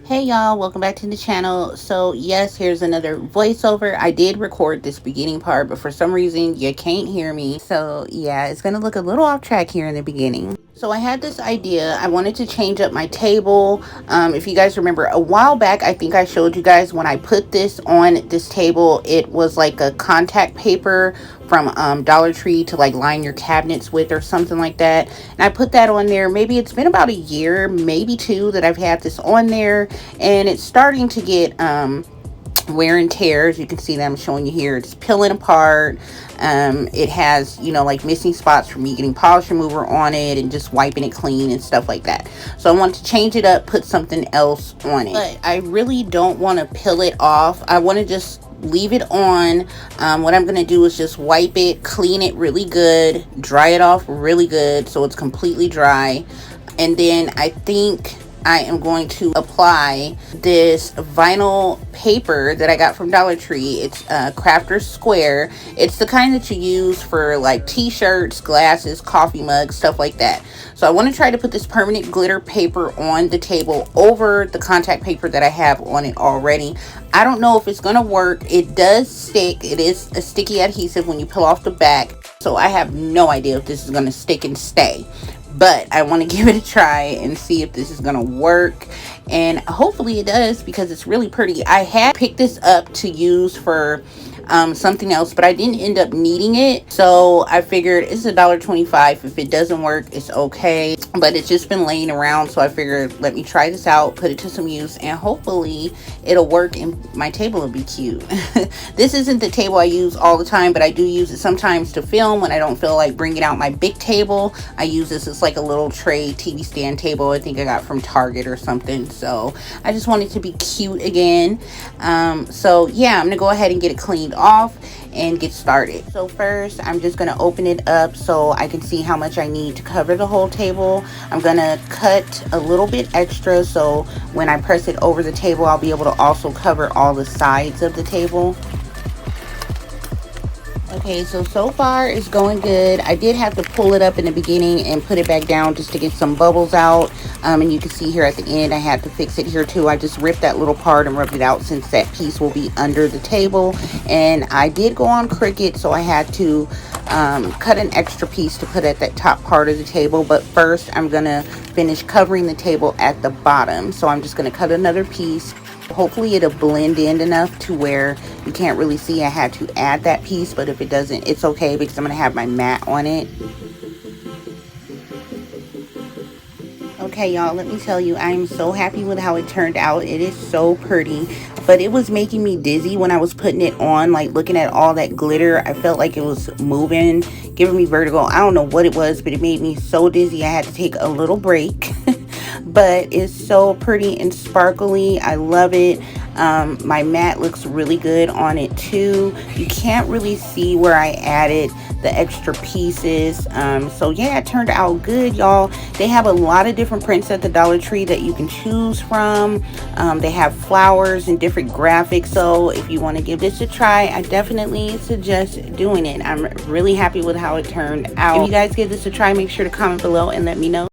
Hey y'all, welcome back to the channel. So yes, here's another voiceover. I did record this beginning part, but for some reason you can't hear me. So yeah, it's gonna look a little off track here in the beginning. So I had this idea. I wanted to change up my table. If you guys remember a while back, I think I showed you guys when I put this on this table, it was like a contact paper from Dollar Tree to like line your cabinets with or something like that. And I put that on there. Maybe it's been about a year, maybe two, that I've had this on there, and it's starting to get wear and tear. As you can see that I'm showing you here, it's peeling apart. It has, you know, like missing spots from me getting polish remover on it and just wiping it clean and stuff like that. So I want to change it up, put something else on it, but I really don't want to peel it off. I want to just leave it on. What I'm going to do is just wipe it, clean it really good, dry it off really good so it's completely dry. And then I think I am going to apply this vinyl paper that I got from Dollar Tree. It's Crafter Square. It's the kind that you use for like t-shirts, glasses, coffee mugs, stuff like that. So I want to try to put this permanent glitter paper on the table over the contact paper that I have on it already. I don't know if it's going to work. It does stick. It is a sticky adhesive when you peel off the back. So I have no idea if this is going to stick and stay. But I want to give it a try and see if this is going to work. And hopefully it does, because it's really pretty. I had picked this up to use for something else, but I didn't end up needing it. So I figured it's $1.25. If it doesn't work, it's okay. But it's just been laying around. So I figured, let me try this out, put it to some use, and hopefully it'll work and my table will be cute. This isn't the table I use all the time, but I do use it sometimes to film when I don't feel like bringing out my big table. I use this as like a little tray TV stand table. I think I got from Target or something. So I just want it to be cute again. So yeah, I'm gonna go ahead and get it cleaned off and get started. So first, I'm just gonna open it up so I can see how much I need to cover the whole table. I'm gonna cut a little bit extra, so when I press it over the table, I'll be able to also cover all the sides of the table. Okay, so far it's going good. I did have to pull it up in the beginning and put it back down just to get some bubbles out. And you can see here at the end, I had to fix it here too. I just ripped that little part and rubbed it out since that piece will be under the table. And I did go on Cricut, so I had to cut an extra piece to put at that top part of the table. But first, I'm gonna finish covering the table at the bottom. So I'm just gonna cut another piece. Hopefully it'll blend in enough to where you can't really see I had to add that piece, but if it doesn't, it's okay, because I'm going to have my mat on it. Okay, y'all, let me tell you, I'm so happy with how it turned out. It is so pretty, but it was making me dizzy when I was putting it on, like looking at all that glitter. I felt like it was moving, giving me vertigo. I don't know what it was, but it made me so dizzy I had to take a little break. But it's so pretty and sparkly. I love it. My mat looks really good on it too. You can't really see where I added the extra pieces. So yeah, it turned out good, y'all. They have a lot of different prints at the Dollar Tree that you can choose from. They have flowers and different graphics. So if you want to give this a try, I definitely suggest doing it. I'm really happy with how it turned out. If you guys give this a try, make sure to comment below and let me know.